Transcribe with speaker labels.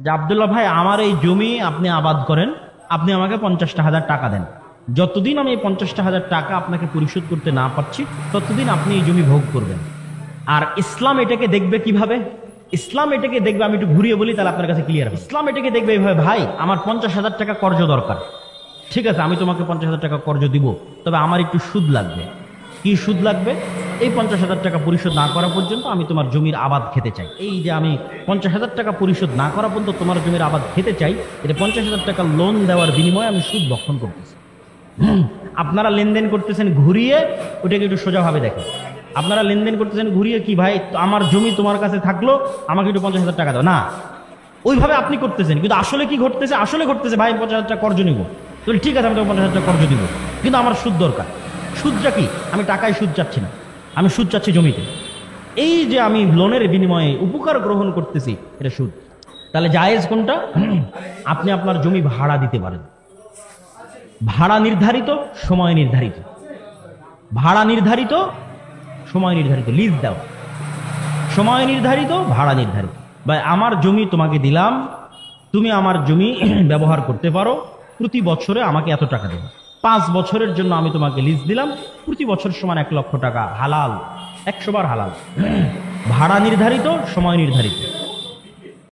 Speaker 1: যে আব্দুল্লাহ ভাই, আমার এই জমি আপনি আবাদ করেন, আপনি আমাকে 50,000 টাকা দেন। যতদিন আমি এই 50,000 টাকা আপনাকে পরিশোধ করতে না পারছি, ততদিন আপনি এই জমি ভোগ করবেন। আর ইসলাম এটাকে দেখবে কিভাবে? ইসলাম এটাকে দেখবে, আমি একটু ঘুরিয়ে বলি তাহলে আপনার কাছে ক্লিয়ার হবে। ইসলাম এটাকে দেখবে এইভাবে, ভাই আমার 50,000 টাকা কর্জ দরকার, ঠিক আছে আমি তোমাকে 50,000 টাকা কর্জ দিব, তবে আমার একটু সুদ লাগবে। কি সুদ লাগবে? এই 50,000 টাকা পরিশোধ না করা পর্যন্ত আমি তোমার জমির আবাদ খেতে চাই। এই যে আমি 50,000 টাকা পরিশোধ না করা পর্যন্ত তোমার জমির আবাদ খেতে চাই, এটা 50,000 টাকা লোন দেওয়ার বিনিময়ে আমি সুদ ভক্ষণ করতেছি। আপনারা লেনদেন করতেছেন ঘুরিয়ে, ওটাকে একটু সোজাভাবে দেখেন। আপনারা লেনদেন করতেছেন ঘুরিয়ে, কি ভাই আমার জমি তোমার কাছে থাকলো, আমাকে একটু 50,000 টাকা দাও না, ওইভাবে আপনি করতেছেন। কিন্তু আসলে কি ঘটতেছে? আসলে ঘটতেছে ভাই 50,000 টাকা কর্জ নিব, তাহলে ঠিক আছে আমি তোমাকে 50,000 টাকা কর্জ দিব, কিন্তু আমার সুদ দরকার। সুদটা কি? আমি টাকায় সুদ চাচ্ছি না, আমি সুদ চাচ্ছি জমিতে। এই যে আমি লোনের বিনিময়ে উপকার গ্রহণ করতেছি, এটা সুদ। তাহলে জায়েজ কোনটা? আপনি আপনার জমি ভাড়া দিতে পারেন। ভাড়া নির্ধারিত, সময় নির্ধারিত। ভাড়া নির্ধারিত, সময় নির্ধারিত। লিজ দাও, সময় নির্ধারিত, ভাড়া নির্ধারিত। ভাই আমার জমি তোমাকে দিলাম, তুমি আমার জমি ব্যবহার করতে পারো, প্রতি বছরে আমাকে এত টাকা দেবে। 5 বছরের জন্য আমি তোমাকে লিজ দিলাম, প্রতি বছর সমান 1 লক্ষ টাকা, হালাল, 100 বার হালাল। ভাড়া নির্ধারিত, সময় নির্ধারিত।